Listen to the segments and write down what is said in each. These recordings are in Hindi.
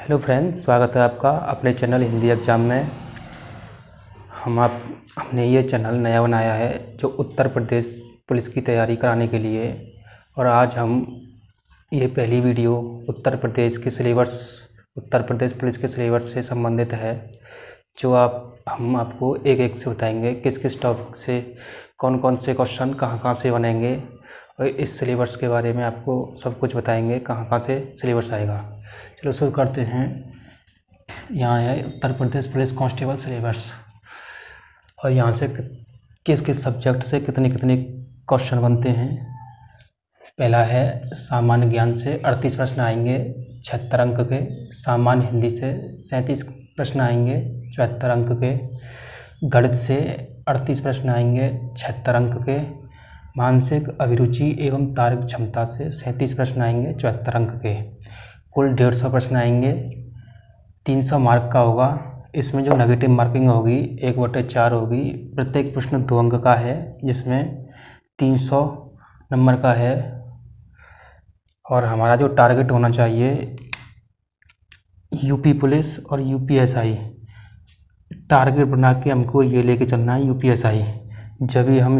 हेलो फ्रेंड्स, स्वागत है आपका अपने चैनल हिंदी एग्ज़ाम में। हमने ये चैनल नया बनाया है जो उत्तर प्रदेश पुलिस की तैयारी कराने के लिए। और आज हम ये पहली वीडियो उत्तर प्रदेश पुलिस के सिलेबस से संबंधित है, जो हम आपको एक एक से बताएंगे किस किस टॉपिक से कौन कौन से क्वेश्चन कहाँ से बनेंगे, और इस सिलेबस के बारे में आपको सब कुछ बताएंगे कहाँ से सिलेबस आएगा। चलो शुरू करते हैं। यहाँ है Uttar Pradesh police constable syllabus, और यहाँ से किस किस सब्जेक्ट से कितने कितने क्वेश्चन बनते हैं। पहला है सामान्य ज्ञान से 38 प्रश्न आएंगे 76 अंक के। सामान्य हिंदी से 37 प्रश्न आएंगे 74 अंक के। गणित से 38 प्रश्न आएंगे 76 अंक के। मानसिक अभिरुचि एवं तार्किक क्षमता से 37 प्रश्न आएंगे 74 अंक के। कुल 150 प्रश्न आएंगे, 300 मार्क का होगा। इसमें जो नेगेटिव मार्किंग होगी 1/4 होगी। प्रत्येक प्रश्न 2 अंक का है, जिसमें 300 नंबर का है। और हमारा जो टारगेट होना चाहिए यूपी पुलिस और यूपीएसआई, टारगेट बना के हमको ये लेके चलना है यूपीएसआई, जब भी हम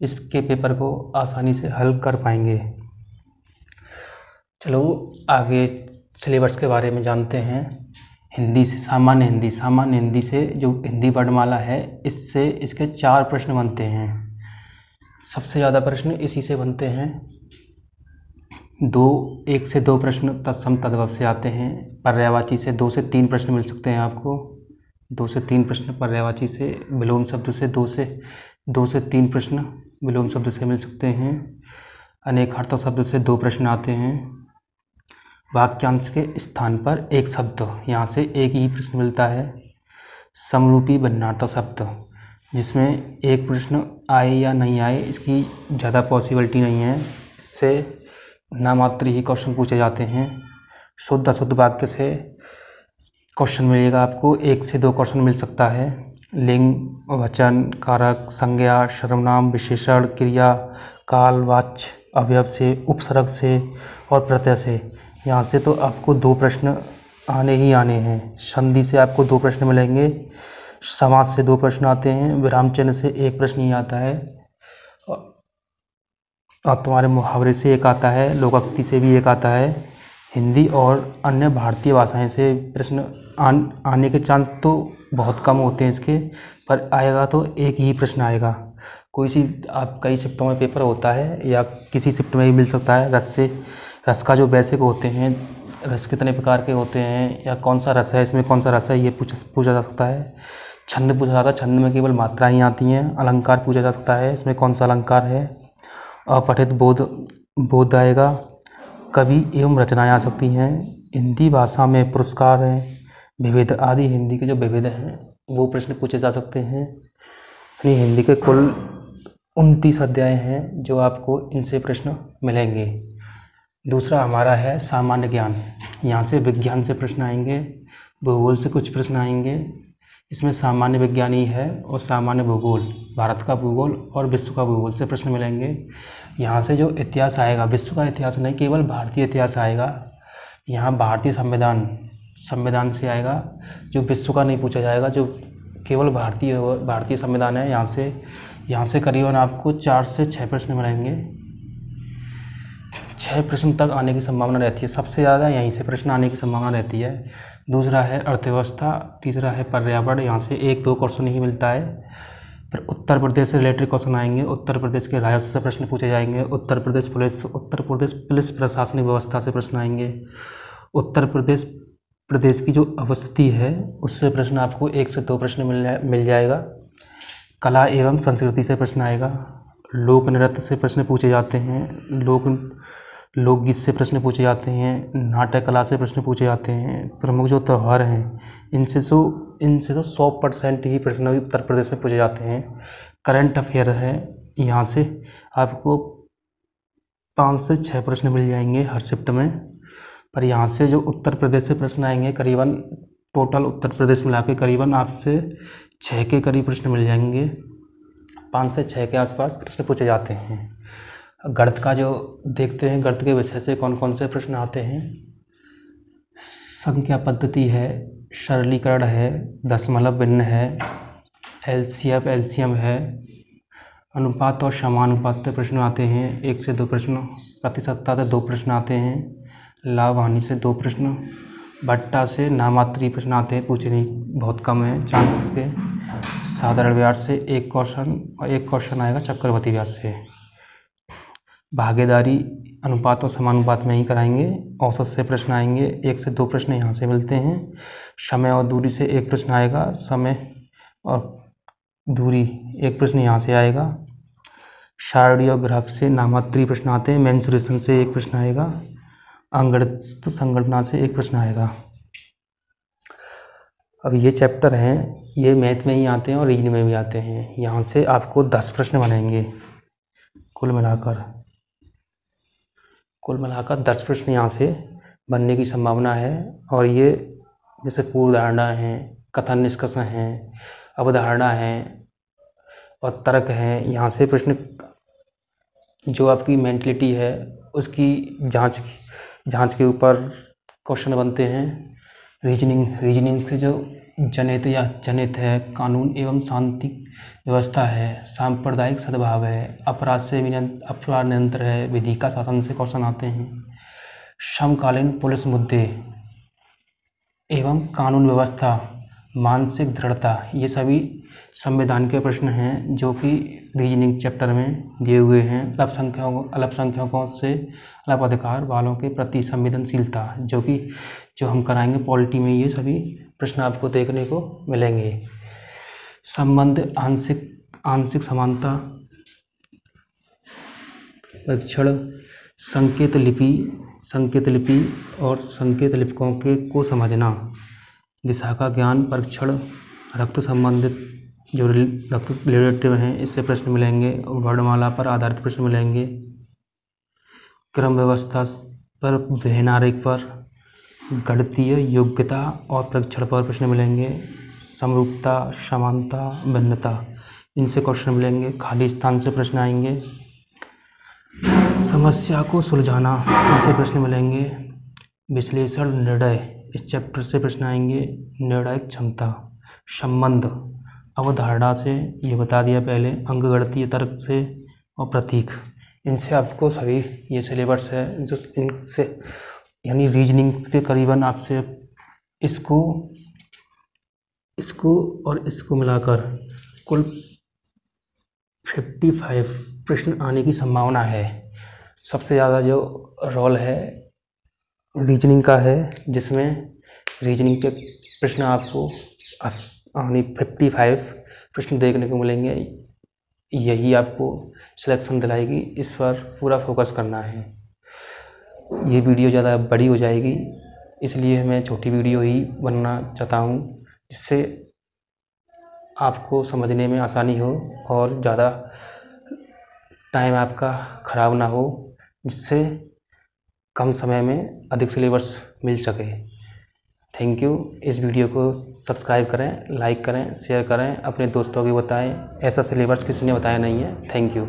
इसके पेपर को आसानी से हल कर पाएंगे। चलो आगे सिलेबस के बारे में जानते हैं। हिंदी से सामान्य हिंदी से जो हिंदी वर्णमाला है, इससे इसके 4 प्रश्न बनते हैं। सबसे ज़्यादा प्रश्न इसी से बनते हैं। 1 से 2 प्रश्न तत्सम तद्भव से आते हैं। पर्यायवाची से 2 से 3 प्रश्न मिल सकते हैं आपको। 2 से 3 प्रश्न पर्यायवाची से। विलोम शब्द से 2 से 3 प्रश्न विलोम शब्द से मिल सकते हैं। अनेकार्थक शब्द से 2 प्रश्न आते हैं। वाक्यांश के स्थान पर एक शब्द, यहाँ से एक ही प्रश्न मिलता है। समरूपी बन्नार्थक शब्द, जिसमें एक प्रश्न आए या नहीं आए इसकी ज़्यादा पॉसिबिलिटी नहीं है, इससे नामात्र ही क्वेश्चन पूछे जाते हैं। शुद्ध अशुद्ध वाक्य से क्वेश्चन मिलेगा आपको, 1 से 2 क्वेश्चन मिल सकता है। लिंग, वचन, कारक, संज्ञा, सर्वनाम, विशेषण, क्रिया, काल, वाच्य, अवयव से, उपसर्ग से और प्रत्यय से, यहाँ से तो आपको 2 प्रश्न आने ही आने हैं। संधि से आपको 2 प्रश्न मिलेंगे। समास से 2 प्रश्न आते हैं। विराम चिन्ह से 1 प्रश्न ही आता है। और तुम्हारे मुहावरे से 1 आता है। लोकोक्ति से भी 1 आता है। हिंदी और अन्य भारतीय भाषाएं से प्रश्न आने के चांस तो बहुत कम होते हैं इसके, पर आएगा तो एक ही प्रश्न आएगा। कई शिफ्टों में पेपर होता है, या किसी शिफ्ट में भी मिल सकता है। रस का जो बेसिक होते हैं, रस कितने प्रकार के होते हैं, या कौन सा रस है, इसमें कौन सा रस है, ये पूछा जा सकता है। छंद पूछा जाता है, छंद में केवल मात्राएं ही आती हैं। अलंकार पूछा जा सकता है, इसमें कौन सा अलंकार है। अपठित बोध आएगा। कवि एवं रचनाएं आ सकती हैं। हिंदी भाषा में पुरस्कार हैं, विविध आदि हिंदी के जो विविध हैं वो प्रश्न पूछे जा सकते हैं। हिंदी के कुल 29 अध्याय हैं, जो आपको इनसे प्रश्न मिलेंगे। दूसरा हमारा है सामान्य ज्ञान। यहाँ से विज्ञान से प्रश्न आएंगे, भूगोल से कुछ प्रश्न आएंगे। इसमें सामान्य विज्ञान ही है, और सामान्य भूगोल, भारत का भूगोल और विश्व का भूगोल से प्रश्न मिलेंगे। यहाँ से जो इतिहास आएगा, विश्व का इतिहास नहीं, केवल भारतीय इतिहास आएगा। यहाँ भारतीय संविधान से आएगा, जो विश्व का नहीं पूछा जाएगा, जो केवल भारतीय संविधान है। यहाँ से करीबन आपको 4 से 6 प्रश्न मिलेंगे। 6 प्रश्न तक आने की संभावना रहती है। सबसे ज़्यादा यहीं से प्रश्न आने की संभावना रहती है। दूसरा है अर्थव्यवस्था। तीसरा है पर्यावरण। यहाँ से 1-2 क्वेश्चन ही मिलता है। फिर उत्तर प्रदेश से रिलेटेड क्वेश्चन आएंगे। उत्तर प्रदेश के राजस्व से प्रश्न पूछे जाएंगे। उत्तर प्रदेश पुलिस प्रशासनिक व्यवस्था से प्रश्न आएंगे। उत्तर प्रदेश की जो अवस्थिति है उससे प्रश्न आपको 1 से 2 प्रश्न मिल जाएगा। कला एवं संस्कृति से प्रश्न आएगा। लोक नृत्य से प्रश्न पूछे जाते हैं। लोकगीत से प्रश्न पूछे जाते हैं। नाट्य कला से प्रश्न पूछे जाते हैं। प्रमुख जो त्यौहार हैं, इनसे तो 100% ही प्रश्न उत्तर प्रदेश में पूछे जाते हैं। करंट अफेयर है, यहाँ से आपको 5 से 6 प्रश्न मिल जाएंगे हर शिफ्ट में। पर यहाँ से जो उत्तर प्रदेश से प्रश्न आएंगे, करीबन टोटल उत्तर प्रदेश मिला के करीबन आपसे 6 के करीब प्रश्न मिल जाएंगे। 5 से 6 के आसपास प्रश्न पूछे जाते हैं। गणित का जो देखते हैं, गणित के विषय से कौन कौन से प्रश्न आते हैं। संख्या पद्धति है, सरलीकरण है, दशमलव भिन्न है, एलसीएम है, अनुपात और समानुपात से प्रश्न आते हैं 1 से 2 प्रश्न, प्रतिशतता से 2 प्रश्न आते हैं, लाभ हानि से 2 प्रश्न, भट्टा से नामात्रीय प्रश्न आते हैं, पूछे नहीं बहुत कम है चांसेस के, साधारण व्यास से 1 क्वेश्चन और 1 क्वेश्चन आएगा चक्रवर्ती व्यास से। भागीदारी अनुपात और समानुपात में ही कराएंगे। औसत से प्रश्न आएंगे, 1 से 2 प्रश्न यहाँ से मिलते हैं। समय और दूरी से 1 प्रश्न आएगा, समय और दूरी 1 प्रश्न यहाँ से आएगा। सारणी और ग्राफ से नामात्रीय प्रश्न आते हैं, मेंसुरेशन से 1 प्रश्न आएगा, अंगगणित संगणना से 1 प्रश्न आएगा। अब ये चैप्टर हैं, ये मैथ में ही आते हैं और रीजनिंग में भी आते हैं। यहाँ से आपको 10 प्रश्न बनेंगे कुल मिलाकर 10 प्रश्न यहाँ से बनने की संभावना है। और ये जैसे पूर्व धारणा है, कथन निष्कर्षण है, अवधारणा है और तर्क है। यहाँ से प्रश्न जो आपकी मेंटलिटी है उसकी जांच के ऊपर क्वेश्चन बनते हैं। रीजनिंग से जो जनित है, कानून एवं शांति व्यवस्था है, सांप्रदायिक सद्भाव है, अपराध नियंत्रण है, विधि का शासन से क्वेश्चन आते हैं। समकालीन पुलिस मुद्दे एवं कानून व्यवस्था, मानसिक दृढ़ता, ये सभी संविधान के प्रश्न हैं जो कि रीजनिंग चैप्टर में दिए हुए हैं। अल्पसंख्यकों से अलग अधिकार वालों के प्रति संवेदनशीलता, जो हम कराएंगे पॉलिटी में, ये सभी प्रश्न आपको देखने को मिलेंगे। संबंध, आंशिक समानता, परीक्षण, संकेत लिपि और संकेत लिपकों को समझना, दिशा का ज्ञान, परीक्षण, रक्त संबंधित जो रक्त रिलेटिव हैं इससे प्रश्न मिलेंगे। वर्णमाला पर आधारित प्रश्न मिलेंगे। क्रम व्यवस्था पर, व्यवहारिक पर, गणितीय योग्यता और परीक्षण पर प्रश्न मिलेंगे। समरूपता, समानता, भिन्नता, इनसे क्वेश्चन मिलेंगे। खाली स्थान से प्रश्न आएंगे। समस्या को सुलझाना, इनसे प्रश्न मिलेंगे। विश्लेषण, निर्णय, इस चैप्टर से प्रश्न आएंगे। निर्णायक क्षमता, संबंध, अवधारणा से ये बता दिया पहले, अंकगणितीय तर्क से और प्रतीक, इनसे आपको सभी ये सिलेबस है जो इनसे यानी रीजनिंग के करीबन आपसे इसको और इसको मिलाकर कुल 55 प्रश्न आने की संभावना है। सबसे ज़्यादा जो रोल है रीजनिंग का है, जिसमें रीजनिंग के प्रश्न आपको 55 प्रश्न देखने को मिलेंगे। यही आपको सिलेक्शन दिलाएगी, इस पर पूरा फोकस करना है। ये वीडियो ज़्यादा बड़ी हो जाएगी, इसलिए मैं छोटी वीडियो ही बनाना चाहता हूँ, जिससे आपको समझने में आसानी हो और ज़्यादा टाइम आपका ख़राब ना हो, जिससे कम समय में अधिक सिलेबस मिल सके। Thank you. इस वीडियो को सब्सक्राइब करें, लाइक करें, शेयर करें, अपने दोस्तों को बताएं। ऐसा सिलेबस किसी ने बताया नहीं है। Thank you.